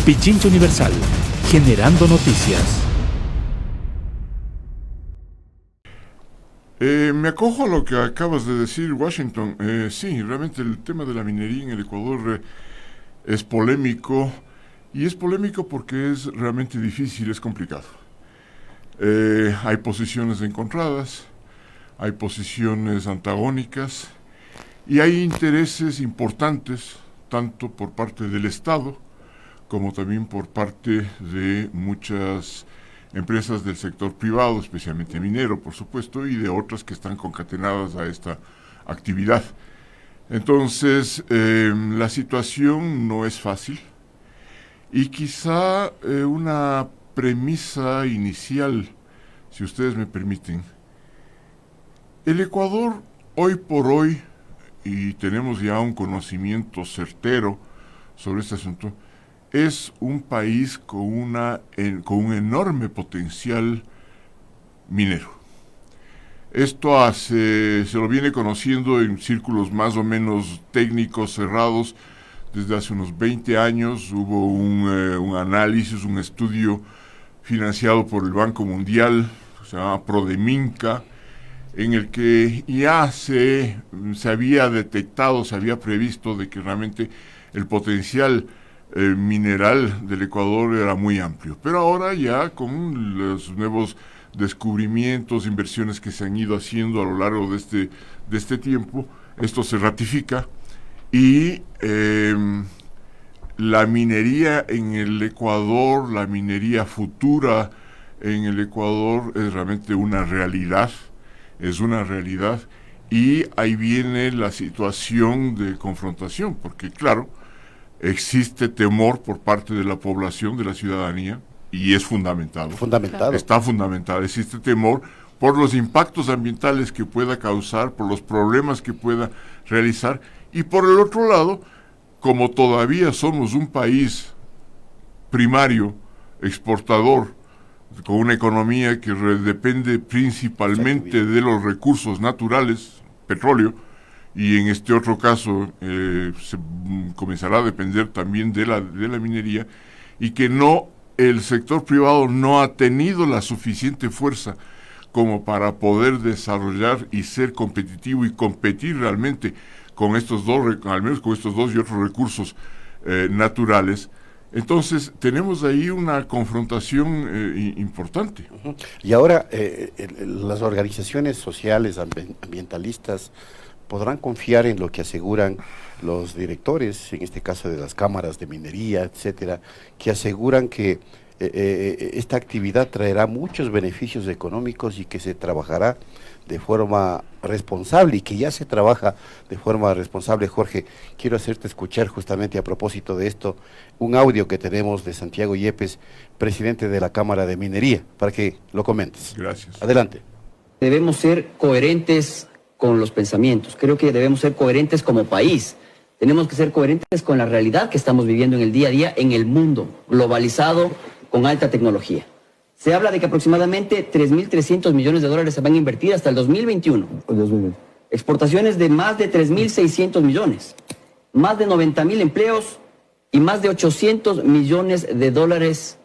Pichincha Universal, generando noticias. Me acojo a lo que acabas de decir, Washington. Sí, realmente el tema de la minería en el Ecuador es polémico, y es polémico porque es realmente difícil, es complicado. Hay posiciones encontradas, hay posiciones antagónicas, y hay intereses importantes, tanto por parte del Estado, como también por parte de muchas empresas del sector privado, especialmente minero, por supuesto, y de otras que están concatenadas a esta actividad. Entonces, la situación no es fácil, y quizá una premisa inicial, si ustedes me permiten. El Ecuador, hoy por hoy, y tenemos ya un conocimiento certero sobre este asunto, es un país con un enorme potencial minero. Esto se lo viene conociendo en círculos más o menos técnicos cerrados desde hace unos 20 años. Hubo un análisis, un estudio financiado por el Banco Mundial, se llama Prodeminca, en el que ya se había detectado, se había previsto de que realmente el potencial mineral del Ecuador era muy amplio. Pero ahora ya con los nuevos descubrimientos, inversiones que se han ido haciendo a lo largo de este tiempo, esto se ratifica, y la minería en el Ecuador, la minería futura en el Ecuador es realmente una realidad, y ahí viene la situación de confrontación, porque claro, existe temor por parte de la población, de la ciudadanía, y es fundamentado. Está fundamentado. Existe temor por los impactos ambientales que pueda causar, por los problemas que pueda realizar, y por el otro lado, como todavía somos un país primario, exportador, con una economía que depende principalmente de los recursos naturales, petróleo, y en este otro caso se comenzará a depender también de la minería, y que el sector privado no ha tenido la suficiente fuerza como para poder desarrollar y ser competitivo y competir realmente con estos dos, al menos con estos dos y otros recursos naturales. Entonces tenemos ahí una confrontación importante. Uh-huh. Y ahora las organizaciones sociales, ambientalistas, podrán confiar en lo que aseguran los directores, en este caso de las cámaras de minería, etcétera, que aseguran que esta actividad traerá muchos beneficios económicos y que se trabajará de forma responsable, y que ya se trabaja de forma responsable. Jorge, quiero hacerte escuchar justamente a propósito de esto un audio que tenemos de Santiago Yepes, presidente de la Cámara de Minería, para que lo comentes. Gracias. Adelante. Debemos ser coherentes con los pensamientos. Creo que debemos ser coherentes como país. Tenemos que ser coherentes con la realidad que estamos viviendo en el día a día en el mundo globalizado con alta tecnología. Se habla de que aproximadamente 3.300 millones de dólares se van a invertir hasta el 2021. Exportaciones de más de 3.600 millones, más de 90.000 empleos y más de 800 millones de dólares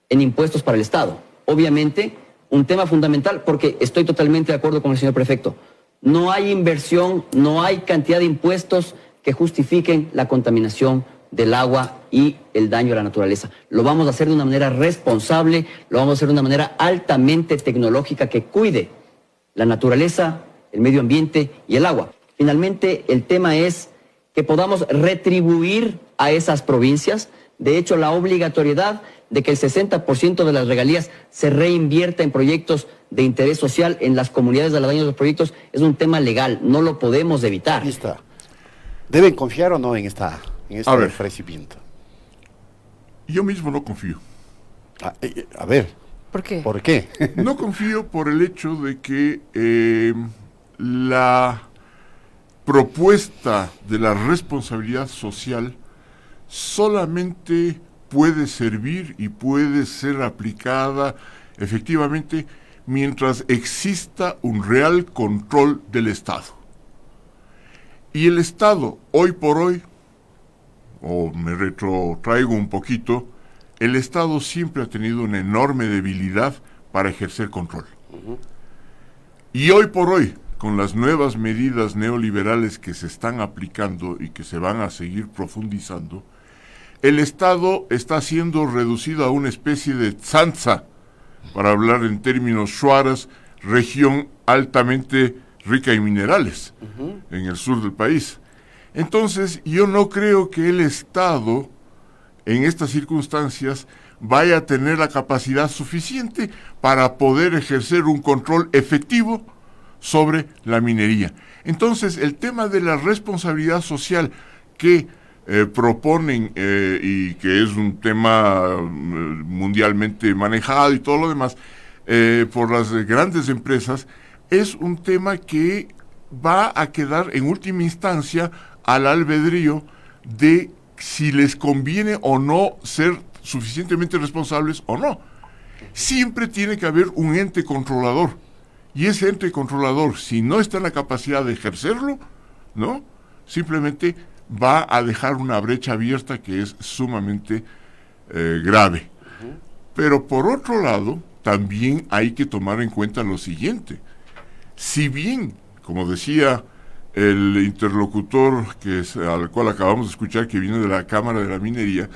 en impuestos para el Estado. Obviamente, un tema fundamental, porque estoy totalmente de acuerdo con el señor prefecto. No hay inversión, no hay cantidad de impuestos que justifiquen la contaminación del agua y el daño a la naturaleza. Lo vamos a hacer de una manera responsable, lo vamos a hacer de una manera altamente tecnológica que cuide la naturaleza, el medio ambiente y el agua. Finalmente, el tema es que podamos retribuir a esas provincias. De hecho, la obligatoriedad de que el 60% de las regalías se reinvierta en proyectos de interés social en las comunidades aledañas de los proyectos es un tema legal, no lo podemos evitar. Ahí está. ¿Deben confiar o no en este ofrecimiento? Yo mismo no confío. A ver. ¿Por qué? ¿Por qué? No confío por el hecho de que la propuesta de la responsabilidad social solamente puede servir y puede ser aplicada efectivamente mientras exista un real control del Estado. Y el Estado, hoy por hoy, o me retrotraigo un poquito, el Estado siempre ha tenido una enorme debilidad para ejercer control. Y hoy por hoy, con las nuevas medidas neoliberales que se están aplicando y que se van a seguir profundizando, el Estado está siendo reducido a una especie de tzantza, para hablar en términos shuaras, región altamente rica en minerales en el sur del país. Entonces, yo no creo que el Estado, en estas circunstancias, vaya a tener la capacidad suficiente para poder ejercer un control efectivo sobre la minería. Entonces, el tema de la responsabilidad social que proponen y que es un tema mundialmente manejado y todo lo demás por las grandes empresas, es un tema que va a quedar en última instancia al albedrío de si les conviene o no ser suficientemente responsables o no. Siempre tiene que haber un ente controlador, y ese ente controlador, si no está en la capacidad de ejercerlo, ¿no?, simplemente va a dejar una brecha abierta que es sumamente grave. Pero por otro lado, también hay que tomar en cuenta lo siguiente. Si bien, como decía el interlocutor al cual acabamos de escuchar, que viene de la Cámara de la Minería,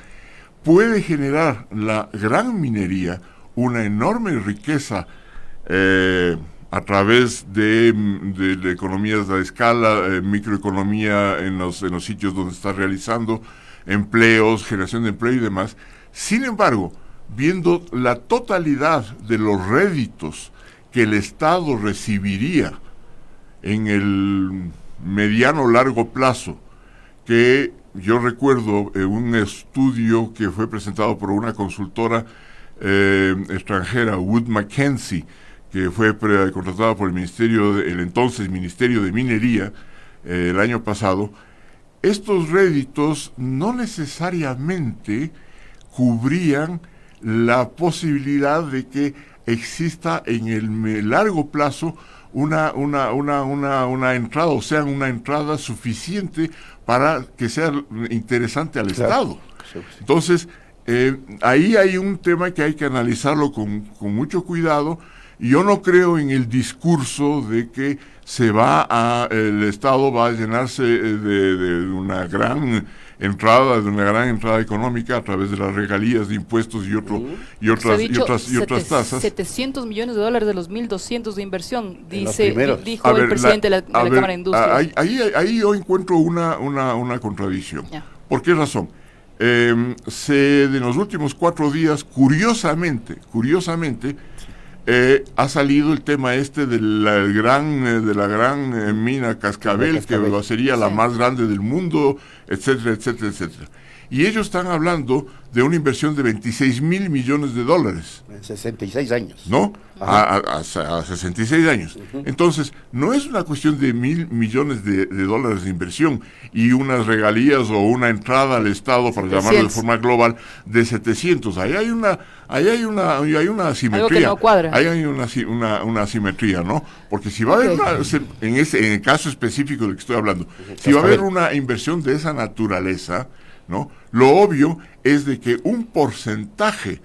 puede generar la gran minería una enorme riqueza a través de economías de escala, microeconomía en los sitios donde está realizando empleos, generación de empleo y demás. Sin embargo, viendo la totalidad de los réditos que el Estado recibiría en el mediano largo plazo, que yo recuerdo un estudio que fue presentado por una consultora extranjera, Wood Mackenzie, que fue contratada por el entonces Ministerio de Minería el año pasado. Estos réditos no necesariamente cubrían la posibilidad de que exista en el largo plazo una entrada, o sea, una entrada suficiente para que sea interesante al Estado. Entonces, ahí hay un tema que hay que analizarlo con mucho cuidado. Yo no creo en el discurso de que el Estado va a llenarse de una gran entrada económica a través de las regalías de impuestos y otras tasas. 700 millones de dólares de los 1.200 de inversión, dijo el presidente de la Cámara de Industria. Ahí yo encuentro una contradicción. Yeah. ¿Por qué razón? En los últimos 4 días, curiosamente, ha salido el tema de la gran mina Cascabel, que sería la más grande del mundo, etcétera, etcétera, etcétera. Y ellos están hablando de una inversión de $26 mil millones. En 66 años. ¿No? A 66 años. Entonces, no es una cuestión de $1,000 millones de inversión y unas regalías o una entrada al Estado, para llamarlo de forma global, de 700. Ahí hay una asimetría. Algo que no cuadra. Ahí hay una asimetría, ¿no? Porque si va a haber en el caso específico del que estoy hablando, si va a haber una inversión de esa naturaleza, ¿no?, lo obvio es de que un porcentaje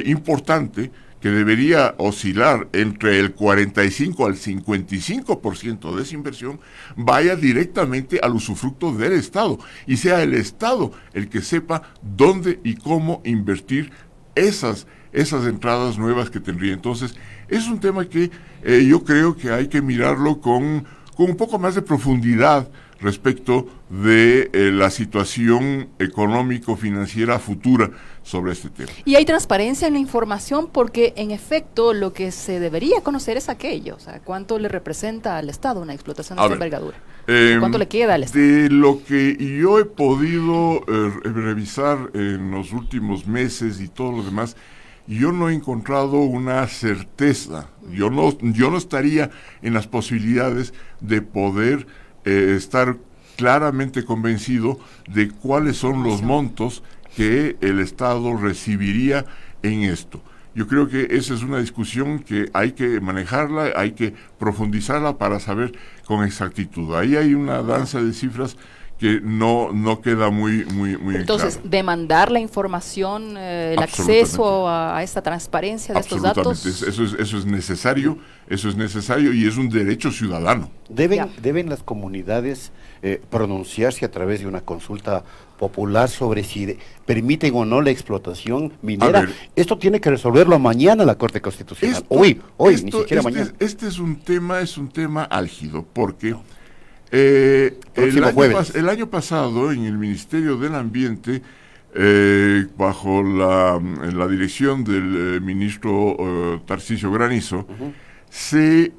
importante, que debería oscilar entre el 45 al 55% de esa inversión, vaya directamente al usufructo del Estado, y sea el Estado el que sepa dónde y cómo invertir esas entradas nuevas que tendría. Entonces, es un tema que yo creo que hay que mirarlo con un poco más de profundidad respecto de la situación económico-financiera futura sobre este tema. Y hay transparencia en la información, porque en efecto lo que se debería conocer es aquello, o sea, cuánto le representa al Estado una explotación de esta envergadura, cuánto le queda al Estado. De lo que yo he podido revisar en los últimos meses y todo lo demás, yo no he encontrado una certeza. Yo no estaría en las posibilidades de poder estar claramente convencido de cuáles son los montos que el Estado recibiría en esto. Yo creo que esa es una discusión que hay que manejarla, hay que profundizarla para saber con exactitud. Ahí hay una danza de cifras que no queda muy Entonces, claro. demandar la información, el acceso a esta transparencia de estos datos. Eso es necesario y es un derecho ciudadano. ¿Deben las comunidades pronunciarse a través de una consulta popular sobre si permiten o no la explotación minera? Esto tiene que resolverlo mañana la Corte Constitucional. Hoy, ni siquiera mañana. Este es un tema álgido, porque el año pasado en el Ministerio del Ambiente, bajo la dirección del ministro Tarcisio Granizo, se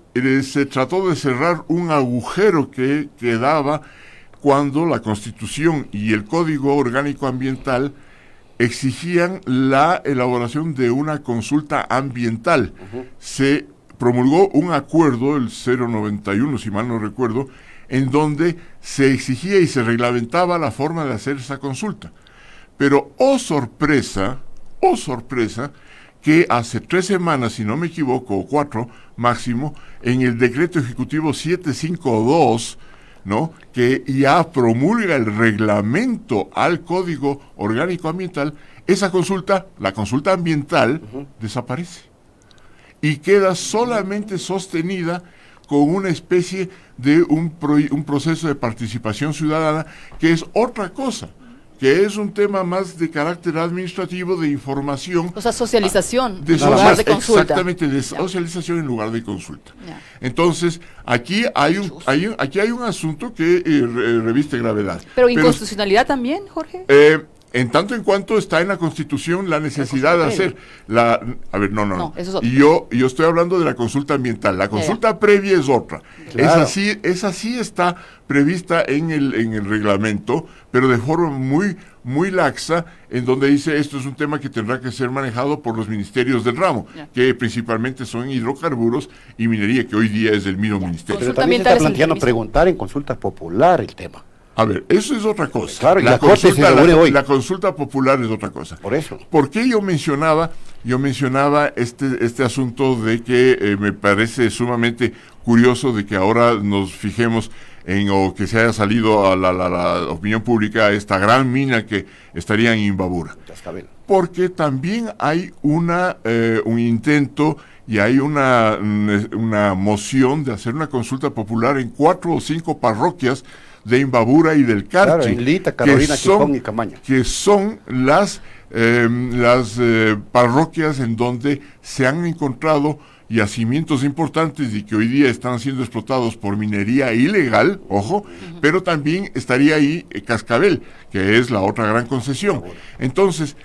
trató de cerrar un agujero que quedaba cuando la Constitución y el Código Orgánico Ambiental exigían la elaboración de una consulta ambiental. Se promulgó un acuerdo, el 091, si mal no recuerdo, en donde se exigía y se reglamentaba la forma de hacer esa consulta. Pero, oh sorpresa, que hace 3 semanas, si no me equivoco, o 4 máximo, en el decreto ejecutivo 752, ¿no?, que ya promulga el reglamento al Código Orgánico Ambiental, esa consulta, la consulta ambiental, desaparece. Y queda solamente sostenida con una especie de un proceso de participación ciudadana, que es otra cosa, que es un tema más de carácter administrativo, de información. O sea, socialización en lugar de consulta. Exactamente, de socialización en lugar de consulta. Entonces, aquí hay un asunto que reviste gravedad. Pero inconstitucionalidad también, Jorge. En tanto en cuanto está en la Constitución la necesidad de hacer la... A ver, no. Eso es otro. Yo estoy hablando de la consulta ambiental. La consulta previa es otra. Claro. Esa sí está prevista en el reglamento, pero de forma muy laxa, en donde dice esto es un tema que tendrá que ser manejado por los ministerios del ramo, que principalmente son hidrocarburos y minería, que hoy día es del mismo ministerio. Pero también se está planteando preguntar en consulta popular el tema. A ver, eso es otra cosa. Claro, y la consulta popular es otra cosa. Por eso. ¿Por qué yo mencionaba este asunto de que me parece sumamente curioso de que ahora nos fijemos o que se haya salido a la opinión pública esta gran mina que estaría en Imbabura? Cascabel. Porque también hay un intento y hay una moción de hacer una consulta popular en 4 o 5 parroquias de Imbabura y del Carchi, claro, en Lita, Carolina, Chipón y Camaña, que son las parroquias en donde se han encontrado yacimientos importantes y que hoy día están siendo explotados por minería ilegal, ojo, pero también estaría ahí Cascabel, que es la otra gran concesión. Entonces,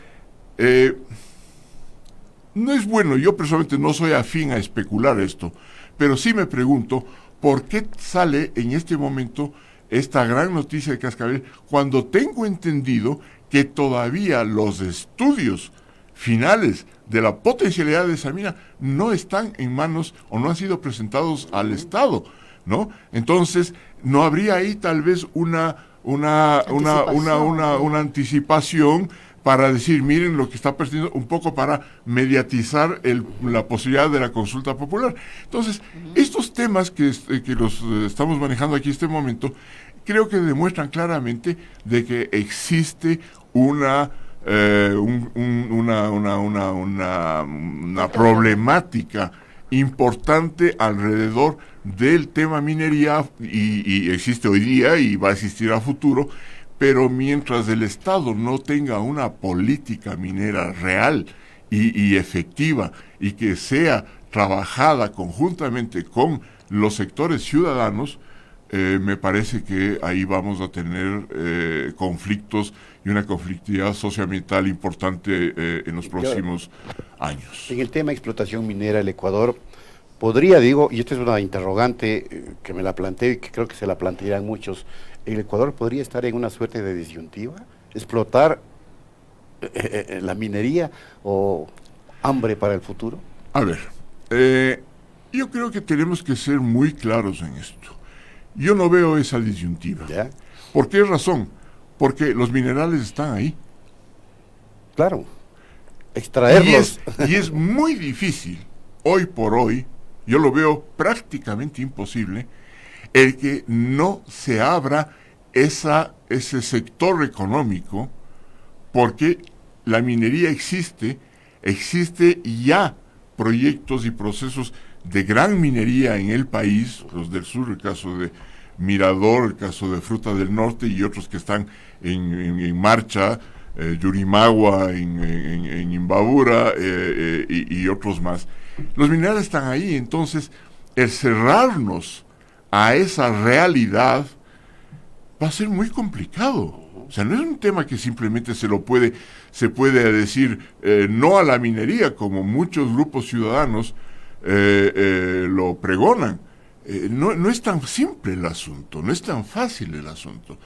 no es bueno, yo personalmente no soy afín a especular esto, pero sí me pregunto por qué sale en este momento esta gran noticia de Cascabel, cuando tengo entendido que todavía los estudios finales de la potencialidad de esa mina no están en manos o no han sido presentados al Estado, ¿no? Entonces, ¿no habría ahí tal vez una anticipación para decir, miren lo que está perdiendo, un poco para mediatizar la posibilidad de la consulta popular? Entonces, estos temas que los estamos manejando aquí en este momento, creo que demuestran claramente de que existe una problemática importante alrededor del tema minería y existe hoy día y va a existir a futuro. Pero mientras el Estado no tenga una política minera real y efectiva y que sea trabajada conjuntamente con los sectores ciudadanos, me parece que ahí vamos a tener conflictos y una conflictividad socioambiental importante en los próximos años. En el tema de explotación minera, el Ecuador podría, y esta es una interrogante que me la planteo y que creo que se la plantearán muchos, ¿el Ecuador podría estar en una suerte de disyuntiva? ¿Explotar la minería o hambre para el futuro? A ver, yo creo que tenemos que ser muy claros en esto. Yo no veo esa disyuntiva. ¿Ya? ¿Por qué razón? Porque los minerales están ahí. Claro, extraerlos. Y es muy difícil, hoy por hoy, yo lo veo prácticamente imposible, el que no se abra esa ese sector económico, porque la minería existe ya proyectos y procesos de gran minería en el país, los del sur, el caso de Mirador, el caso de Fruta del Norte y otros que están en marcha, Yurimagua, en Imbabura y otros más. Los minerales están ahí, entonces el cerrarnos a esa realidad va a ser muy complicado. O sea, no es un tema que simplemente se puede decir no a la minería, como muchos grupos ciudadanos lo pregonan. No es tan simple el asunto, no es tan fácil el asunto.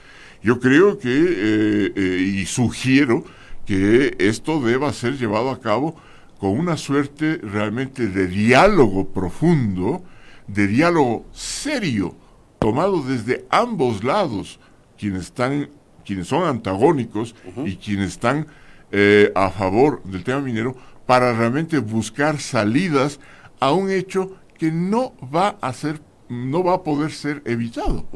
Yo creo que, y sugiero que esto deba ser llevado a cabo con una suerte realmente de diálogo profundo, de diálogo serio, tomado desde ambos lados, quienes son antagónicos y quienes están a favor del tema minero, para realmente buscar salidas a un hecho que no va a poder ser evitado.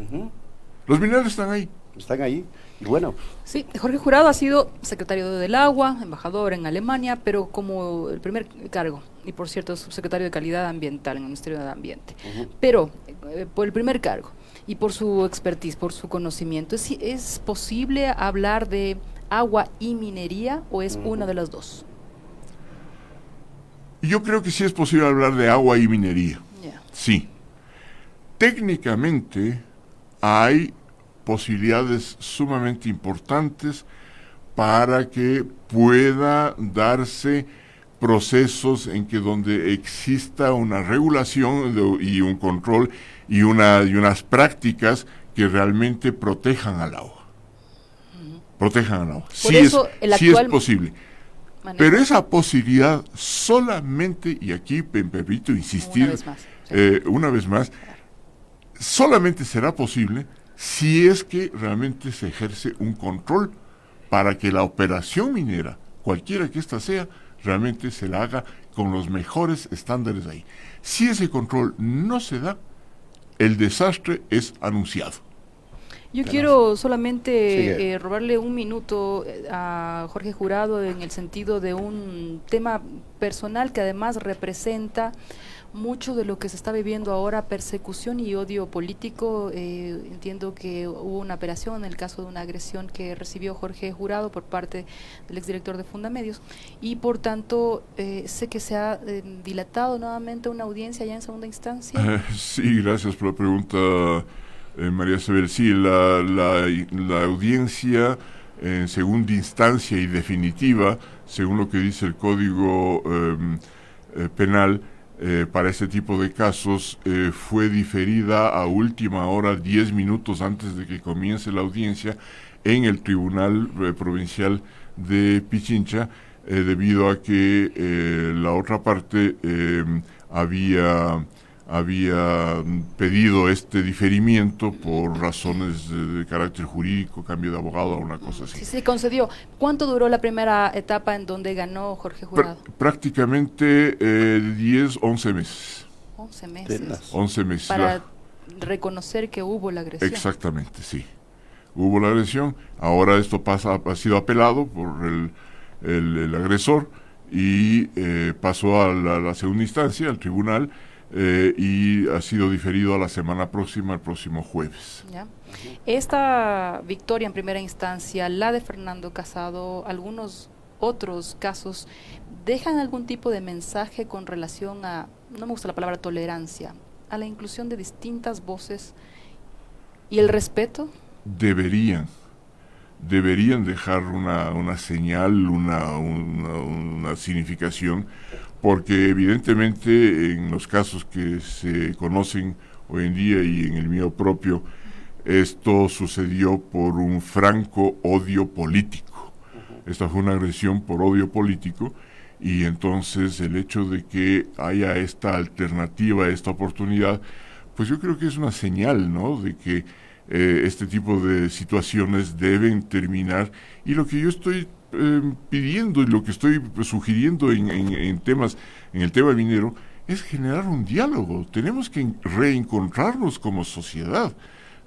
Los minerales están ahí. Están ahí. Y bueno. Sí, Jorge Jurado ha sido secretario del Agua, embajador en Alemania, pero como el primer cargo, y por cierto, subsecretario de Calidad Ambiental en el Ministerio del Ambiente. Pero por el primer cargo y por su expertise, por su conocimiento, ¿es posible hablar de agua y minería o es una de las dos? Yo creo que sí es posible hablar de agua y minería. Sí. Técnicamente hay posibilidades sumamente importantes para que pueda darse procesos en que donde exista una regulación y un control y unas prácticas que realmente protejan al agua. Protejan al agua. Sí es posible. Pero esa posibilidad solamente, y aquí me permito insistir una vez más, solamente será posible si es que realmente se ejerce un control para que la operación minera, cualquiera que ésta sea, realmente se la haga con los mejores estándares ahí. Si ese control no se da, el desastre es anunciado. Yo quiero solamente robarle un minuto a Jorge Jurado en el sentido de un tema personal que además representa mucho de lo que se está viviendo ahora, persecución y odio político. Entiendo que hubo una operación en el caso de una agresión que recibió Jorge Jurado por parte del exdirector de Fundamedios y por tanto sé que se ha dilatado nuevamente una audiencia ya en segunda instancia. Sí, gracias por la pregunta, María Isabel. Sí, la audiencia en segunda instancia y definitiva, según lo que dice el Código Penal, para este tipo de casos fue diferida a última hora, 10 minutos antes de que comience la audiencia en el Tribunal Provincial de Pichincha, debido a que la otra parte había pedido este diferimiento por razones de carácter jurídico, cambio de abogado o una cosa así. Sí, se concedió. ¿Cuánto duró la primera etapa en donde ganó Jorge Jurado? Prácticamente 11 meses. 11 meses. 11 meses. Para reconocer que hubo la agresión. Exactamente, sí. Hubo la agresión. Ahora esto ha sido apelado por el agresor y pasó a la segunda instancia, al tribunal, y ha sido diferido a la semana próxima, el próximo jueves. ¿Ya? Esta victoria en primera instancia, la de Fernando Casado, algunos otros casos, ¿dejan algún tipo de mensaje con relación a, no me gusta la palabra tolerancia, a la inclusión de distintas voces y el respeto? Deberían dejar una señal, una significación, porque evidentemente en los casos que se conocen hoy en día y en el mío propio, esto sucedió por un franco odio político. Esta fue una agresión por odio político, y entonces el hecho de que haya esta alternativa, esta oportunidad, pues yo creo que es una señal, ¿no?, de que este tipo de situaciones deben terminar. Y lo que yo estoy pidiendo y lo que estoy sugiriendo en el tema minero es generar un diálogo. Tenemos que reencontrarnos como sociedad.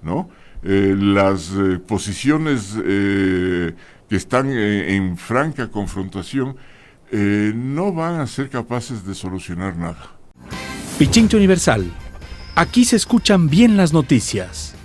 ¿no? Las posiciones que están en franca confrontación no van a ser capaces de solucionar nada. Pichincha Universal. Aquí se escuchan bien las noticias.